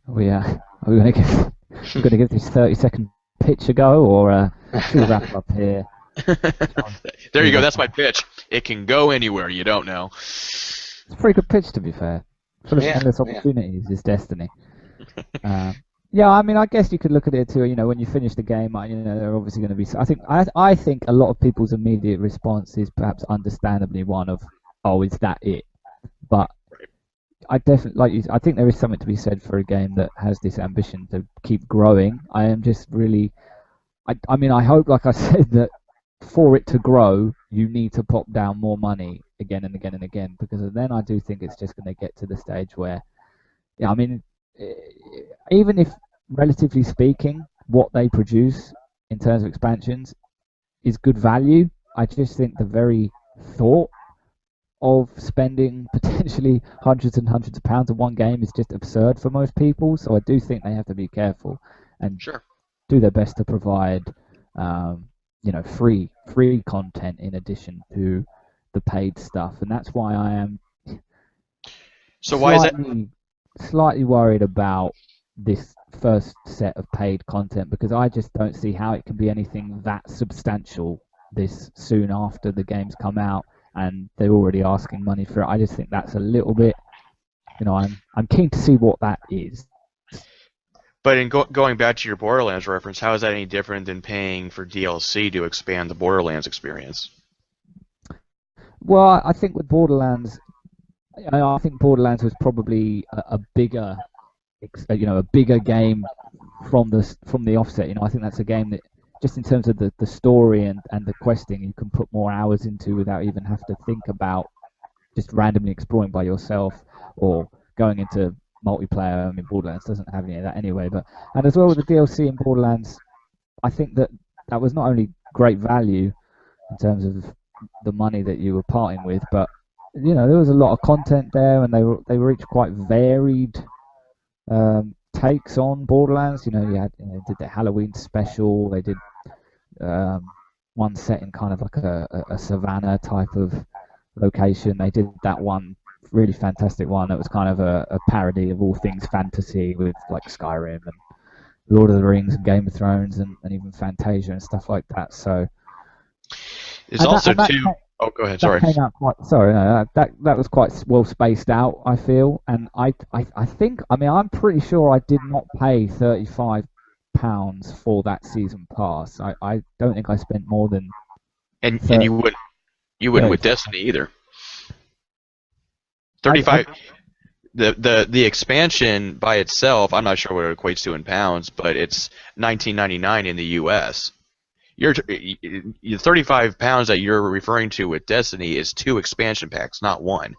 Are we going to give this 30-second pitch a go, or should we wrap up here? There you go. That's my pitch. It can go anywhere. You don't know. It's a pretty good pitch, to be fair. Full of endless opportunities is Destiny. Yeah, I mean, I guess you could look at it too. When you finish the game, there are obviously going to be. I think a lot of people's immediate response is perhaps understandably one of, "Oh, is that it?" But I definitely I think there is something to be said for a game that has this ambition to keep growing. I am just really. I mean, I hope, like I said, that for it to grow, you need to pop down more money again and again and again, because then I do think it's just going to get to the stage where, I mean, even if, relatively speaking, what they produce in terms of expansions is good value, I just think the very thought of spending potentially hundreds and hundreds of pounds on one game is just absurd for most people. So I do think they have to be careful and do their best to provide free content in addition to the paid stuff, and that's why I am slightly worried about this first set of paid content, because I just don't see how it can be anything that substantial this soon after the games come out and they're already asking money for it. I just think that's a little bit, I'm keen to see what that is. But in going back to your Borderlands reference, how is that any different than paying for DLC to expand the Borderlands experience? Well, I think with Borderlands, I think Borderlands was probably a bigger, a bigger game from the offset. I think that's a game that, just in terms of the story and the questing, you can put more hours into without even have to think about just randomly exploring by yourself or going into multiplayer. I mean, Borderlands doesn't have any of that anyway. And as well with the DLC in Borderlands, I think that was not only great value in terms of the money that you were parting with, but there was a lot of content there, and they were each quite varied takes on Borderlands. You had did the Halloween special. They did one set in kind of like a savannah type of location. They did that one really fantastic one that was kind of a parody of all things fantasy, with like Skyrim and Lord of the Rings and Game of Thrones and even Fantasia and stuff like that. So it's also too. Oh, go ahead. Sorry. Came out that was quite well spaced out, I feel, and I think, I'm pretty sure I did not pay £35 £35 for that season pass. I don't think I spent more than And 30, you wouldn't with Destiny either. 35. The expansion by itself, I'm not sure what it equates to in pounds, but it's $19.99 in the U.S. Your £35 that you're referring to with Destiny is 2 expansion packs, not 1.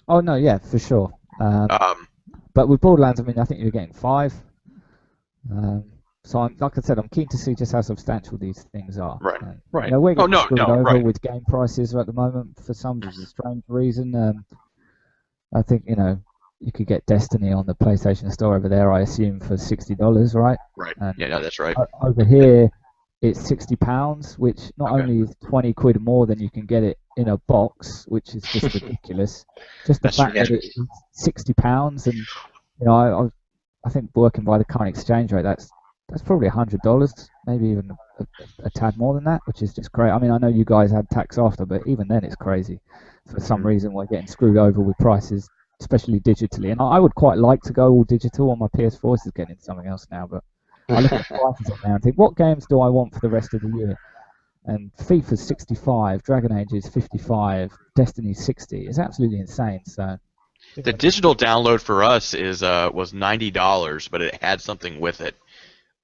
Oh no, yeah, for sure. But with Borderlands, I mean, I think you're getting 5. So like I said, I'm keen to see just how substantial these things are. Right. Right. You know, we're getting screwed over right. with game prices at the moment for some strange reason. I think, you know, you could get Destiny on the PlayStation Store over there, I assume, for $60, right? Right. And Yeah, no, that's right. over here, it's £60, which not only is 20 quid more than you can get it in a box, which is just ridiculous. Just the fact that it's £60, and you know, I think working by the current exchange rate, that's probably $100, maybe even a tad more than that, which is just great. I mean, I know you guys had tax after, but even then, it's crazy. For some reason, we're getting screwed over with prices, especially digitally. And I would quite like to go all digital on my PS4. This is getting into something else now, but I look at the prices on there and think, what games do I want for the rest of the year? And FIFA's 65, Dragon Age is 55, Destiny's 60. It's absolutely insane. So the digital download for us was $90, but it had something with it.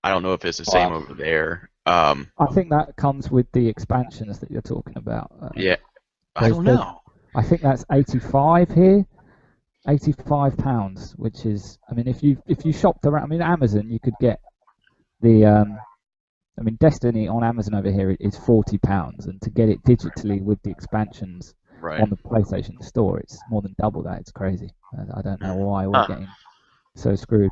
I don't know if it's the same over there. I think that comes with the expansions that you're talking about. Yeah, I don't know. I think that's 85 here, £85, which is, I mean, if you shopped around, I mean, Amazon, you could get the, I mean, Destiny on Amazon over here is £40, and to get it digitally with the expansions on the PlayStation Store, it's more than double that. It's crazy. I don't know why we're getting so screwed.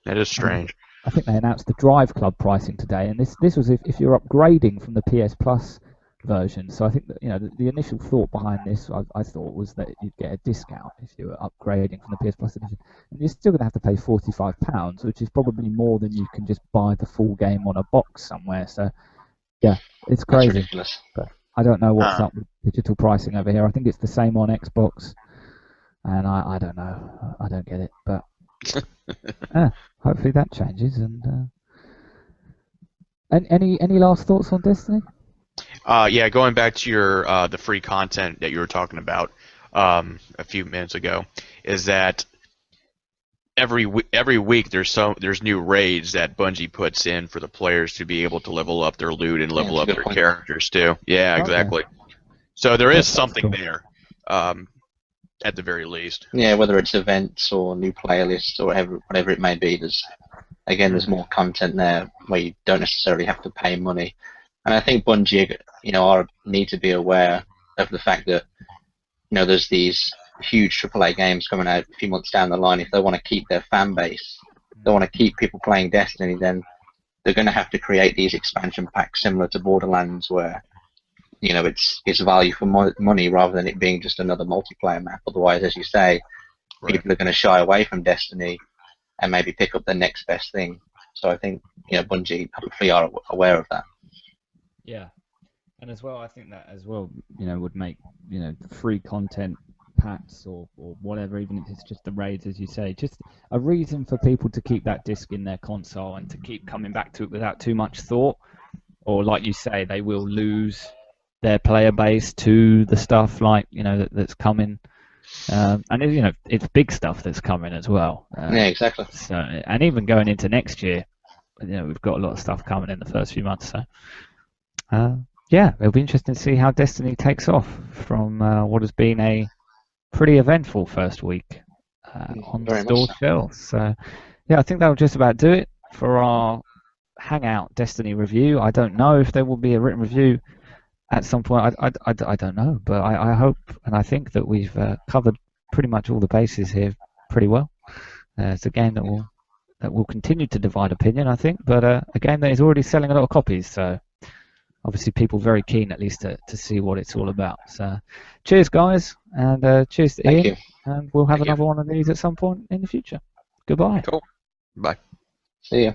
That is strange. I think they announced the Drive Club pricing today, and this was if you're upgrading from the PS Plus version. So I think that, you know, the initial thought behind this, I thought, was that you'd get a discount if you were upgrading from the PS Plus edition, and you're still going to have to pay £45, which is probably more than you can just buy the full game on a box somewhere. So yeah, it's crazy. That's ridiculous. But I don't know what's up with digital pricing over here. I think it's the same on Xbox, and I don't know. I don't get it, but hopefully that changes. And any last thoughts on Destiny? Yeah, going back to your the free content that you were talking about a few minutes ago, is that every week there's new raids that Bungie puts in for the players to be able to level up their loot and level up their characters too. Yeah, exactly. So there is something there, at the very least. Yeah, whether it's events or new playlists or whatever it may be, there's more content there where you don't necessarily have to pay money. And I think Bungie, you know, need to be aware of the fact that, you know, there's these huge AAA games coming out a few months down the line. If they want to keep their fan base, they want to keep people playing Destiny, then they're going to have to create these expansion packs similar to Borderlands, where, you know, it's value for money rather than it being just another multiplayer map. Otherwise, as you say, people are going to shy away from Destiny and maybe pick up the next best thing. So I think, you know, Bungie hopefully are aware of that. Yeah, and as well, I think that as well, you know, would make, you know, free content packs or whatever, even if it's just the raids, as you say, just a reason for people to keep that disc in their console and to keep coming back to it without too much thought. Or like you say, they will lose their player base to the stuff like, you know, that's coming. And you know, it's big stuff that's coming as well. Yeah, exactly. So, and even going into next year, you know, we've got a lot of stuff coming in the first few months. So. Yeah, it'll be interesting to see how Destiny takes off from what has been a pretty eventful first week on the store shelves. So, yeah, I think that'll just about do it for our Hangout Destiny review. I don't know if there will be a written review at some point. I don't know, but I hope and I think that we've covered pretty much all the bases here pretty well. It's a game that will continue to divide opinion, I think, but a game that is already selling a lot of copies, so obviously people very keen at least to see what it's all about. So cheers guys, and cheers to Ian, and we'll have another one of these at some point in the future. Goodbye. Cool. Bye. See ya.